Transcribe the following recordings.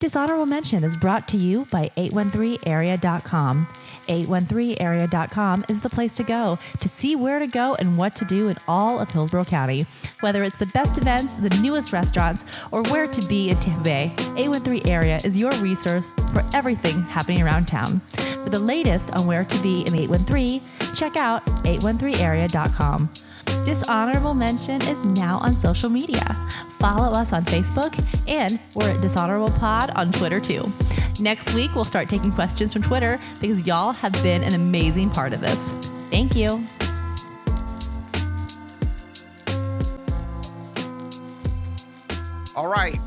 Dishonorable Mention is brought to you by 813area.com. 813area.com is the place to go to see where to go and what to do in all of Hillsborough County. Whether it's the best events, the newest restaurants, or where to be in Tampa Bay, 813 Area is your resource for everything happening around town. For the latest on where to be in 813, check out 813area.com. Dishonorable Mention is now on social media. Follow us on Facebook, and we're at Dishonorable Pod on Twitter too. Next week, we'll start taking questions from Twitter because y'all have been an amazing part of this. Thank you. All right.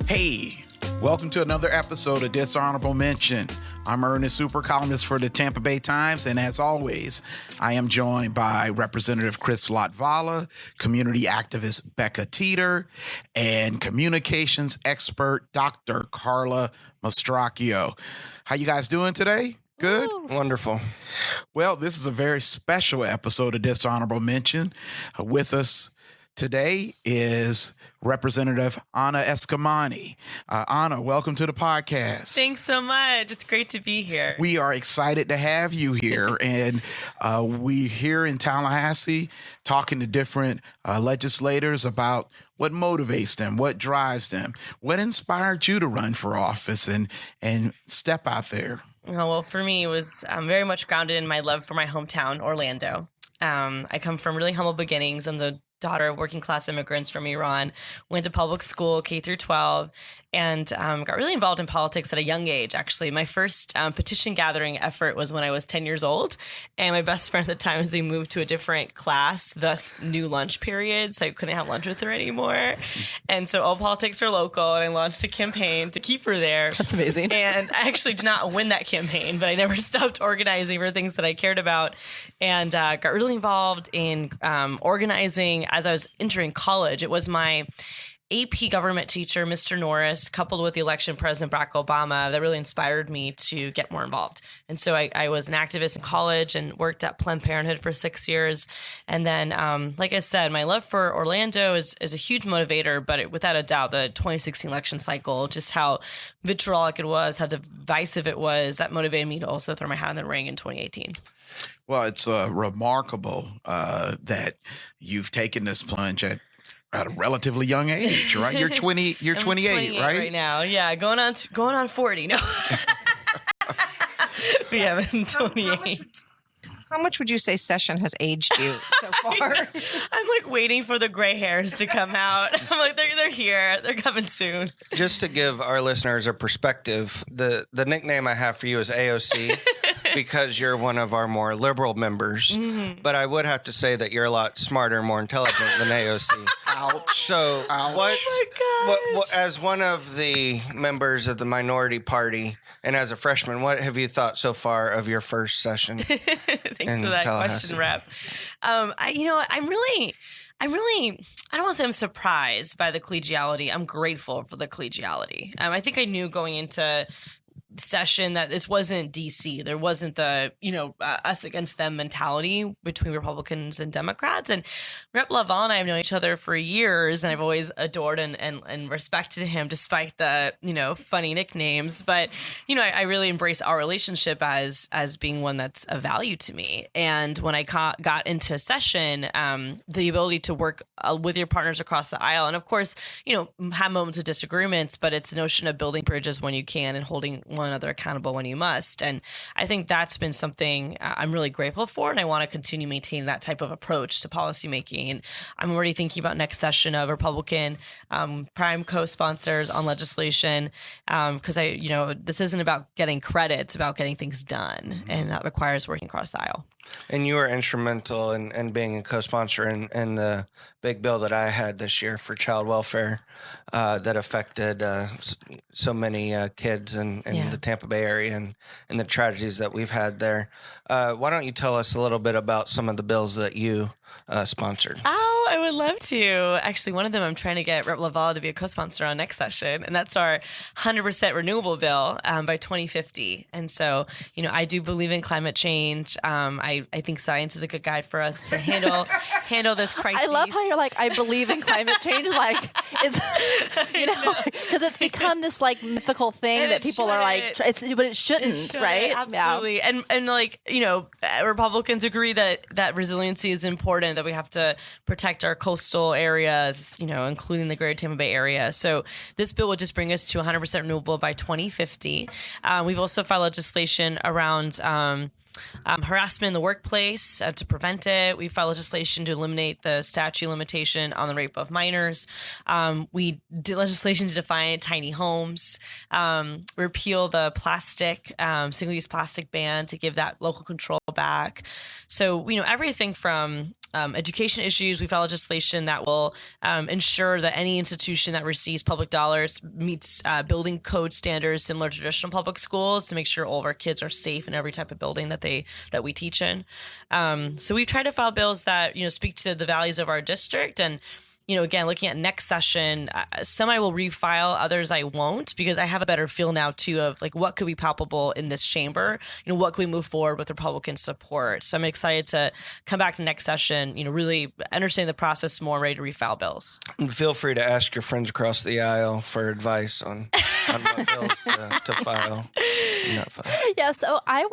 Hey, welcome to another episode of Dishonorable Mention. I'm Ernest, super columnist for the Tampa Bay Times, and as always, I am joined by Representative Chris Latvala, community activist Becca Teeter, and communications expert Dr. Carla Mastracchio. How you guys doing today? Good? Ooh. Wonderful. Well, this is a very special episode of Dishonorable Mention. With us today is Representative Anna Eskamani. Anna, welcome to the podcast. Thanks so much. It's great to be here. We are excited to have you here. And we here in Tallahassee talking to different legislators about what motivates them, what drives them, what inspired you to run for office and step out there. Well, for me, it was very much grounded in my love for my hometown, Orlando. I come from really humble beginnings. I'm the daughter of working class immigrants from Iran, went to public school, K through 12, and got really involved in politics at a young age, actually. My first petition gathering effort was when I was 10 years old, and my best friend at the time was we moved to a different class, thus new lunch period, so I couldn't have lunch with her anymore. And so all politics are local, and I launched a campaign to keep her there. That's amazing. And I actually did not win that campaign, but I never stopped organizing for things that I cared about, and got really involved in organizing as I was entering college. It was my AP government teacher, Mr. Norris, coupled with the election President Barack Obama, that really inspired me to get more involved. And so I was an activist in college and worked at Planned Parenthood for 6 years. And then, like I said, my love for Orlando is a huge motivator, but without a doubt, the 2016 election cycle, just how vitriolic it was, how divisive it was, that motivated me to also throw my hat in the ring in 2018. Well, it's remarkable that you've taken this plunge at a relatively young age, right? You're 20. You're 28, right? Right now, yeah, going on 40. No, yeah, I'm 28. How much would you say Session has aged you so far? I'm like waiting for the gray hairs to come out. I'm like, they're here. They're coming soon. Just to give our listeners a perspective, the nickname I have for you is AOC because you're one of our more liberal members. Mm-hmm. But I would have to say that you're a lot smarter and more intelligent than AOC. Ouch. So Ouch. What, as one of the members of the minority party and as a freshman, what have you thought so far of your first session? Thanks for that question, Rep. I'm really, I don't want to say I'm surprised by the collegiality. I'm grateful for the collegiality. I think I knew going into session that this wasn't DC. There wasn't the, us against them mentality between Republicans and Democrats. And Rep. Latvala and I have known each other for years, and I've always adored and respected him despite the, funny nicknames. But, I really embrace our relationship as being one that's of value to me. And when I got into session, the ability to work with your partners across the aisle, and of course, have moments of disagreements, but it's a notion of building bridges when you can and holding one another accountable when you must. And I think that's been something I'm really grateful for, and I want to continue maintaining that type of approach to policymaking. And I'm already thinking about next session of Republican prime co-sponsors on legislation, because this isn't about getting credit, it's about getting things done, and that requires working across the aisle. And you were instrumental in being a co-sponsor in the big bill that I had this year for child welfare that affected so many kids in the Tampa Bay area and the tragedies that we've had there. Why don't you tell us a little bit about some of the bills that you sponsored? Oh, would love to. Actually, one of them I'm trying to get Rep. Laval to be a co-sponsor on next session, and that's our 100% renewable bill by 2050. And so, I do believe in climate change. I think science is a good guide for us to handle this crisis. I love how you're like, I believe in climate change. Like it's, because it's become this like mythical thing and that people are like, but it shouldn't, right? Absolutely. Yeah. And like, Republicans agree that resiliency is important, that we have to protect our coastal areas, including the greater Tampa Bay area. So this bill would just bring us to 100% renewable by 2050. We've also filed legislation around harassment in the workplace to prevent it. We filed legislation to eliminate the statute limitation on the rape of minors. We did legislation to define tiny homes, repeal the plastic, single-use plastic ban to give that local control back. So, everything from education issues. We filed legislation that will ensure that any institution that receives public dollars meets building code standards similar to traditional public schools to make sure all of our kids are safe in every type of building that we teach in. So we've tried to file bills that speak to the values of our district. And again, looking at next session, some I will refile, others I won't, because I have a better feel now too of like what could be palpable in this chamber. What can we move forward with Republican support? So I'm excited to come back to next session, really understand the process more, ready to refile bills. And feel free to ask your friends across the aisle for advice on what bills to file and not file. Yeah, so I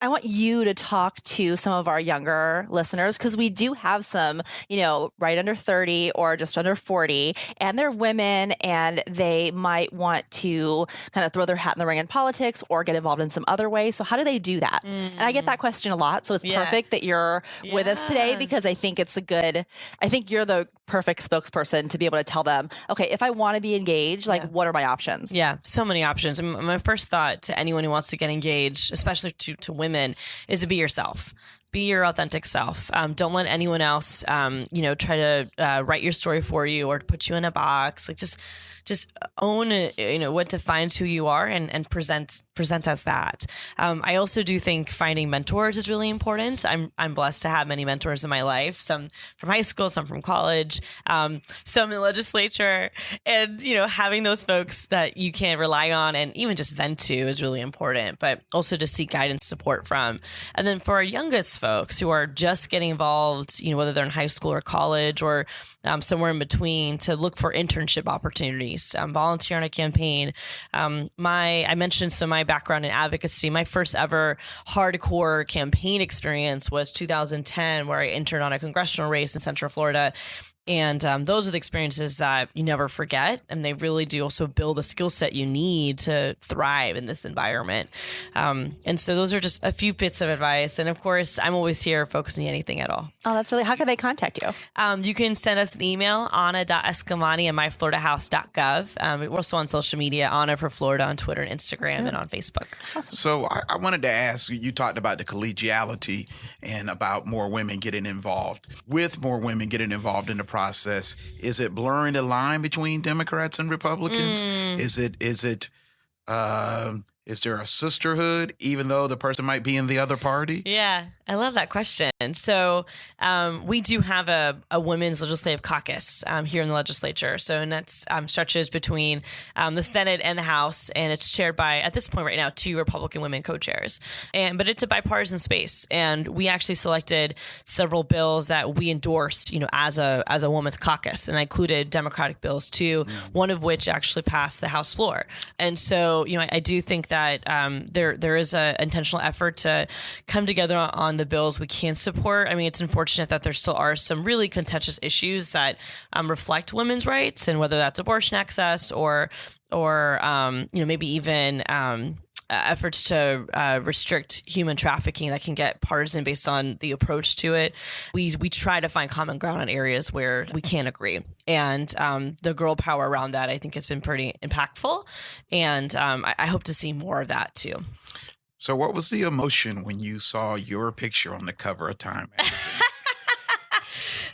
want you to talk to some of our younger listeners, because we do have some, right under 30 or just under 40, and they're women and they might want to kind of throw their hat in the ring in politics or get involved in some other way. So how do they do that? And I get that question a lot. So it's perfect that you're with us today, because I think you're the perfect spokesperson to be able to tell them, okay, if I want to be engaged, what are my options? Yeah, so many options. My first thought to anyone who wants to get engaged, especially to women, is to be yourself. Be your authentic self. Don't let anyone else, try to write your story for you or put you in a box. Like just own, what defines who you are and present as that. I also do think finding mentors is really important. I'm blessed to have many mentors in my life, some from high school, some from college, some in the legislature, and, having those folks that you can rely on and even just vent to is really important, but also to seek guidance, support from. And then for our youngest folks who are just getting involved, whether they're in high school or college or somewhere in between, to look for internship opportunities. Volunteer on a campaign. I mentioned some of my background in advocacy. My first ever hardcore campaign experience was 2010, where I interned on a congressional race in Central Florida. And those are the experiences that you never forget. And they really do also build the skill set you need to thrive in this environment. And so those are just a few bits of advice. And of course, I'm always here focusing on anything at all. Oh, that's really, how can they contact you? You can send us an email, anna.eskamani@myfloridahouse.gov. We're also on social media, Anna for Florida on Twitter and Instagram and on Facebook. Awesome. So I wanted to ask, you talked about the collegiality and about more women getting involved. With more women getting involved in the process, is it blurring the line between Democrats and Republicans? Is there a sisterhood, even though the person might be in the other party? Yeah, I love that question. So we do have a women's legislative caucus here in the legislature. So and that's stretches between the Senate and the House, and it's chaired by, at this point right now, 2 Republican women co-chairs. But it's a bipartisan space, and we actually selected several bills that we endorsed, as a women's caucus, and I included Democratic bills too. One of which actually passed the House floor. And so, I do think that there is an intentional effort to come together on the bills we can support. I mean, it's unfortunate that there still are some really contentious issues that reflect women's rights, and whether that's abortion access or maybe even efforts to restrict human trafficking that can get partisan based on the approach to it. We try to find common ground on areas where we can't agree. And the girl power around that, I think, has been pretty impactful. And I hope to see more of that too. So what was the emotion when you saw your picture on the cover of Time magazine?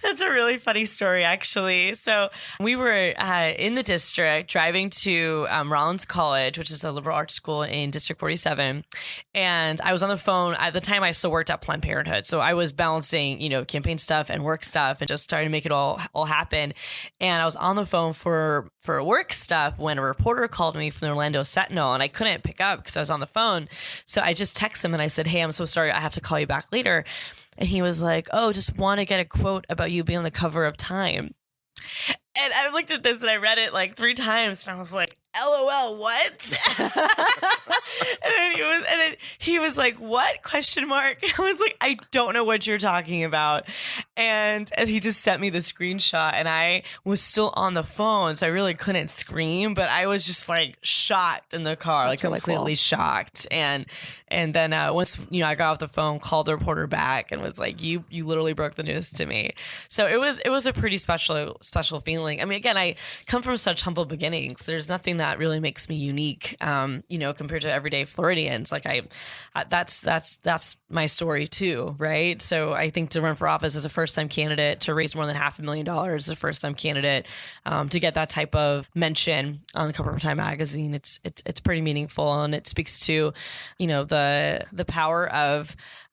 That's a really funny story, actually. So we were in the district driving to Rollins College, which is a liberal arts school in District 47. And I was on the phone. At the time, I still worked at Planned Parenthood. So I was balancing, campaign stuff and work stuff and just starting to make it all happen. And I was on the phone for work stuff when a reporter called me from the Orlando Sentinel, and I couldn't pick up because I was on the phone. So I just texted him and I said, "Hey, I'm so sorry. I have to call you back later." And he was like, "Oh, just want to get a quote about you being on the cover of Time." And I looked at this and I read it like 3 times and I was like, LOL, what? and then he was like, what? Question mark. I was like, I don't know what you're talking about. And he just sent me the screenshot and I was still on the phone. So I really couldn't scream, but I was just like shocked in the car, That's really completely shocked. And then once, I got off the phone, called the reporter back and was like, you literally broke the news to me. So it was a pretty special feeling. I mean, again, I come from such humble beginnings. There's nothing that really makes me unique, compared to everyday Floridians. Like that's my story too, right? So I think to run for office as a first-time candidate, to raise more than $500,000 as a first-time candidate, to get that type of mention on the cover of Time magazine, it's pretty meaningful, and it speaks to, the power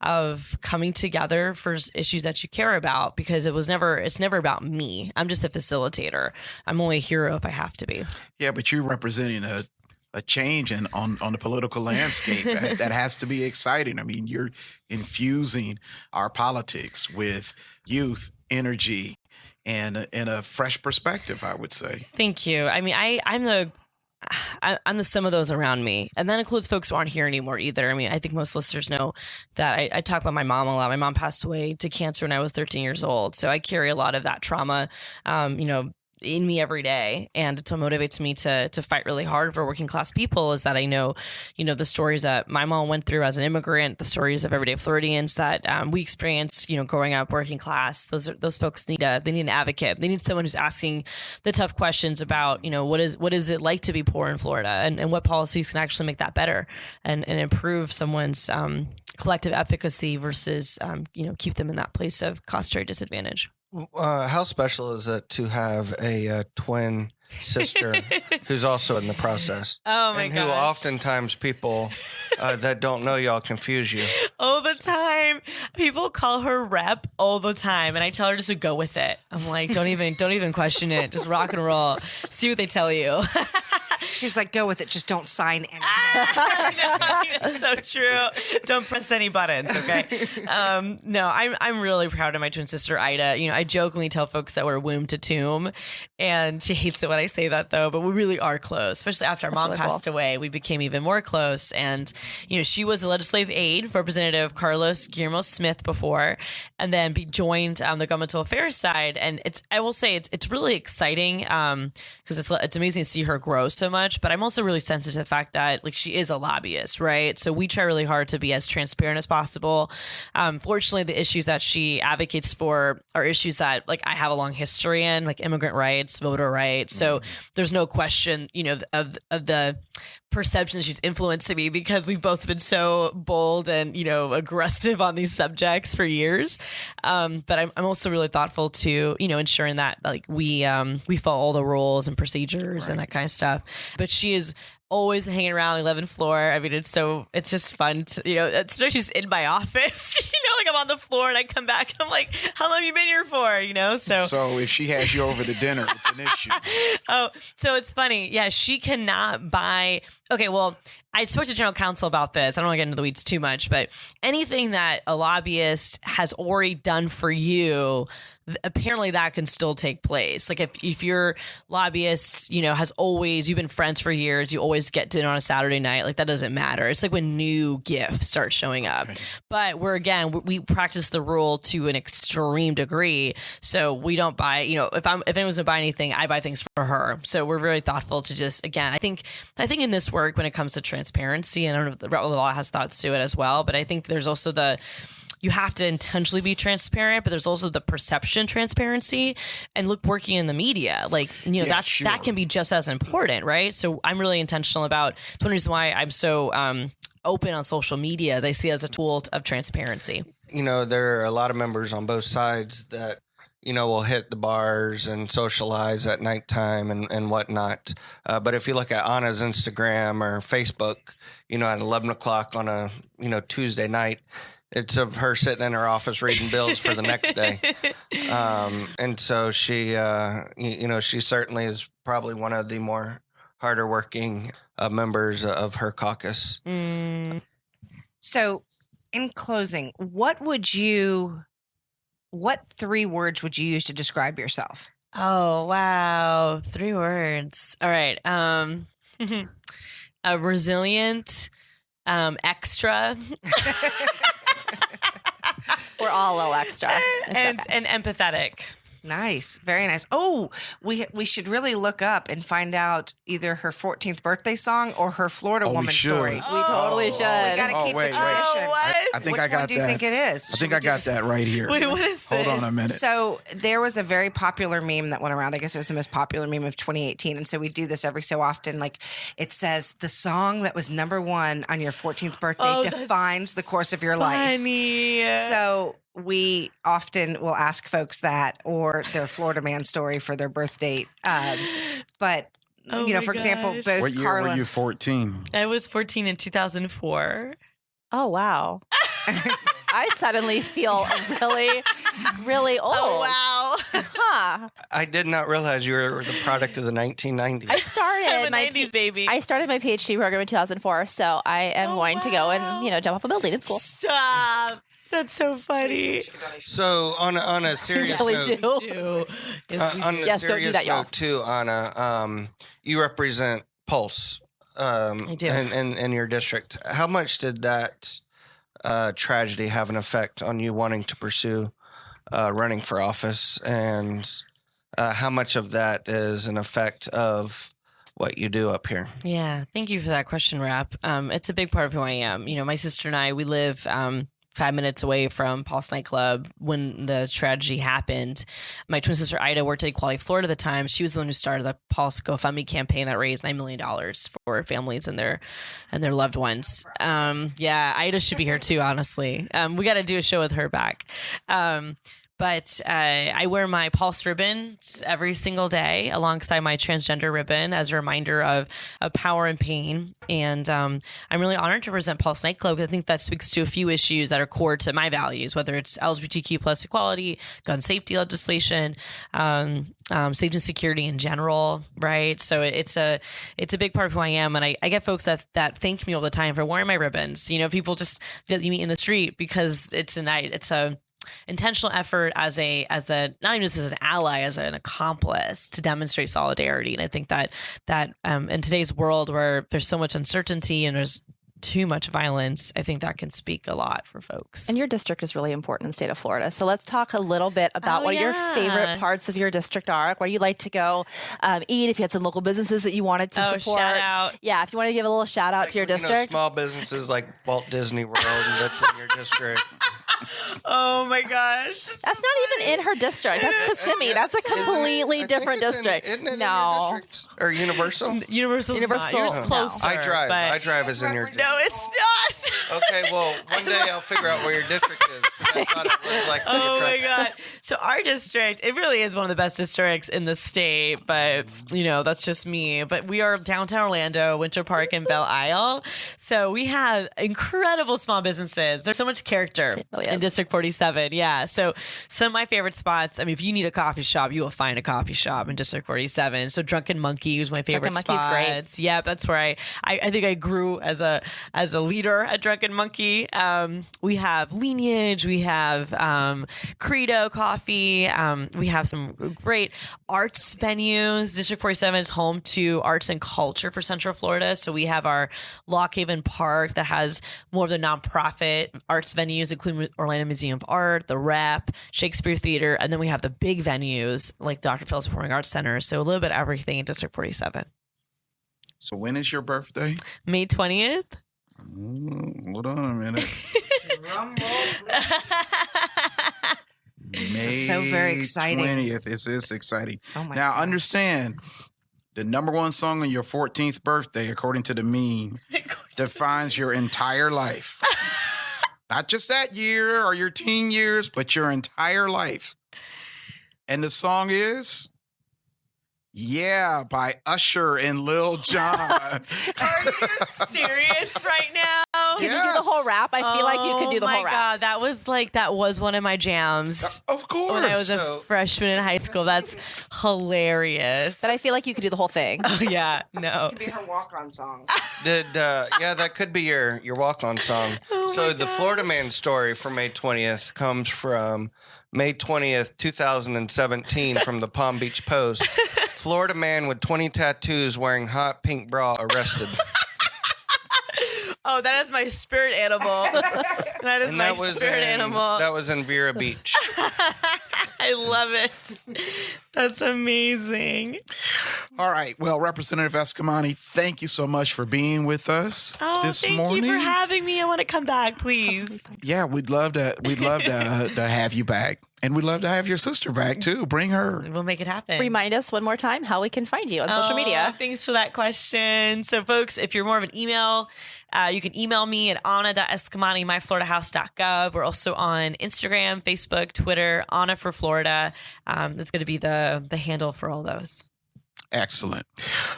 of coming together for issues that you care about, because it's never about me. I'm just a facilitator. I'm only a hero if I have to be. Yeah, but you're representing a change on the political landscape that has to be exciting. I mean, you're infusing our politics with youth, energy, and a fresh perspective, I would say. Thank you. I mean, I'm the sum of those around me. And that includes folks who aren't here anymore either. I mean, I think most listeners know that I talk about my mom a lot. My mom passed away to cancer when I was 13 years old. So I carry a lot of that trauma, in me every day. And it's what motivates me to fight really hard for working class people, is that I know, the stories that my mom went through as an immigrant, the stories of everyday Floridians that we experience, growing up working class. Those folks need an advocate. They need someone who's asking the tough questions about, what is it like to be poor in Florida, and what policies can actually make that better and improve someone's collective efficacy versus, keep them in that place of cost-sharing disadvantage. How special is it to have a twin sister who's also in the process? Oh my god! And who oftentimes people that don't know y'all confuse you all the time. People call her Rep all the time, and I tell her just to go with it. I'm like, don't even question it. Just rock and roll. See what they tell you. She's like, go with it. Just don't sign anything. That's so true. Don't press any buttons, okay? No, I'm really proud of my twin sister, Ida. I jokingly tell folks that we're womb to tomb, and she hates it when I say that, though, but we really are close, especially after our mom passed away. We became even more close, and, she was a legislative aide for Representative Carlos Guillermo Smith before, and then joined the governmental affairs side, and I will say it's really exciting, because it's amazing to see her grow so much, but I'm also really sensitive to the fact that she is a lobbyist, right? So we try really hard to be as transparent as possible. Fortunately, the issues that she advocates for are issues that I have a long history in, like immigrant rights, voter rights. So there's no question, of the perception she's influencing me, because we've both been so bold and aggressive on these subjects for years. But I'm also really thoughtful to ensuring that we follow all the rules and procedures and that kind of stuff. But she is always hanging around the 11th floor. I mean, it's just fun to, especially she's in my office, I'm on the floor and I come back and I'm like, how long have you been here for? So if she has you over to dinner, it's an issue. Oh, so it's funny. Yeah. She cannot buy. Okay. Well, I spoke to general counsel about this. I don't want to get into the weeds too much, but anything that a lobbyist has already done for you, apparently that can still take place. Like if your lobbyist, you've been friends for years, you always get dinner on a Saturday night, that doesn't matter. It's like when new gifts start showing up. Right. But we practice the rule to an extreme degree. So we don't buy, if anyone's gonna buy anything, I buy things for her. So we're very thoughtful to just, again, I think in this work, when it comes to transparency, and I don't know if the law has thoughts to it as well, but I think there's also you have to intentionally be transparent, but there's also the perception transparency, and working in the media, that can be just as important, right? So I'm really intentional about, it's one reason why I'm so open on social media, as I see it as a tool of transparency. There are a lot of members on both sides that will hit the bars and socialize at nighttime and whatnot. But if you look at Anna's Instagram or Facebook, at 11 o'clock on a, Tuesday night, it's of her sitting in her office reading bills for the next day. And so she, she certainly is probably one of the more harder working members of her caucus. So in closing, what 3 words would you use to describe yourself? Oh, wow. 3 words. All right. Resilient, extra. We're all a little extra. And empathetic. Nice. Very nice. Oh, we should really look up and find out either her 14th birthday song or her Florida woman story. We totally should. We got to keep the tradition. I think Which I got one do you that. think it is? I think I got that right here. Wait, what is this? Hold on a minute. So there was a very popular meme that went around. I guess it was the most popular meme of 2018. And so we do this every so often. Like it says, the song that was number 1 on your 14th birthday defines the course of your life. Funny. So we often will ask folks that or their Florida man story for their birth date. But, for example, both What year Carla. were you 14? I was 14 in 2004. Oh, wow. I suddenly feel really, really old. Oh, wow. Huh. I did not realize you were the product of the 1990s. I started I'm a my 90s baby. I started my PhD program in 2004, so I am going to go and jump off a building. It's cool. Stop. That's so funny. So on a serious Really note, do. on a Yes, don't do serious that, y'all. note too, Anna, you represent Pulse. I do. In your district. How much did that tragedy have an effect on you wanting to pursue running for office, and how much of that is an effect of what you do up here? Yeah, thank you for that question, Rap. It's a big part of who I am. My sister and I, we live 5 minutes away from Pulse nightclub when the tragedy happened. My twin sister Ida worked at Equality Florida at the time. She was the one who started the Pulse GoFundMe campaign that raised $9 million for families and their loved ones. Ida should be here too, honestly. We got to do a show with her back. But I wear my Pulse ribbons every single day alongside my transgender ribbon as a reminder of power and pain. And I'm really honored to present Pulse Nightclub because I think that speaks to a few issues that are core to my values, whether it's LGBTQ plus equality, gun safety legislation, safety and security in general, right? So it's a big part of who I am. And I get folks that thank me all the time for wearing my ribbons. People just that you meet in the street because it's a intentional effort as a not even just as an ally, as an accomplice to demonstrate solidarity. And I think that in today's world where there's so much uncertainty and there's too much violence, I think that can speak a lot for folks. And your district is really important in the state of Florida. So let's talk a little bit about what your favorite parts of your district are. Where you like to go eat, if you had some local businesses that you wanted to support. Shout out. Yeah, if you want to give a little shout out to your district. Small businesses like Walt Disney World that's in your district. Oh my gosh. That's not even in her district. That's Kissimmee. That's a completely different district. Isn't it in No. your district? Or Universal? Universal's not. Yours No. closer. I drive is in your district. No, it's not. Okay, well, one day I'll figure out where your district is. I thought it was like Oh my God. So our district, it really is one of the best districts in the state, but that's just me. But we are downtown Orlando, Winter Park, and Belle Isle. So we have incredible small businesses. There's so much character in District 47. Yeah. So some of my favorite spots, if you need a coffee shop, you will find a coffee shop in District 47. So Drunken Monkey was my favorite spot. Great. Yeah, that's where I think I grew as a leader at Drunken Monkey. We have Lineage, we have Credo Coffee, we have some great arts venues. District 47 is home to arts and culture for Central Florida. So we have our Lock Haven Park that has more of the nonprofit arts venues, including Orlando Museum of Art, the Rep, Shakespeare Theater, and then we have the big venues like Dr. Phil's Performing Arts Center. So a little bit of everything in District 47. So when is your birthday? May 20th. Hold on a minute. This is so very exciting. 20th. It's exciting. Oh my Now, God. understand, the number one song on your 14th birthday, according to the meme, defines your entire life. Not just that year or your teen years, but your entire life. And the song is Yeah by Usher and Lil Jon. Are you serious right now? Can you do the whole rap? I feel like you could do the whole rap. Oh my God, that was one of my jams. Of course. When I was a freshman in high school. That's hilarious. But I feel like you could do the whole thing. Oh yeah, no. It could be her walk-on song. That could be your walk-on song. So the Florida Man story for May 20th comes from May 20th, 2017 from the Palm Beach Post. Florida man with 20 tattoos wearing hot pink bra arrested. Oh, that is my spirit animal. That is my spirit animal. That was in Vera Beach. I love it. That's amazing. All right. Well, Representative Eskamani, thank you so much for being with us this morning. Thank you for having me. I want to come back, please. Yeah, we'd love to have you back. And we'd love to have your sister back too. Bring her. We'll make it happen. Remind us one more time how we can find you on social media. Thanks for that question. So, folks, if you're more of an email, you can email me at anna.eskamani@myfloridahouse.gov. We're also on Instagram, Facebook, Twitter, Anna for Florida. That's going to be the handle for all those. Excellent.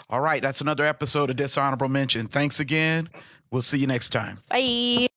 All right. That's another episode of Dishonorable Mention. Thanks again. We'll see you next time. Bye.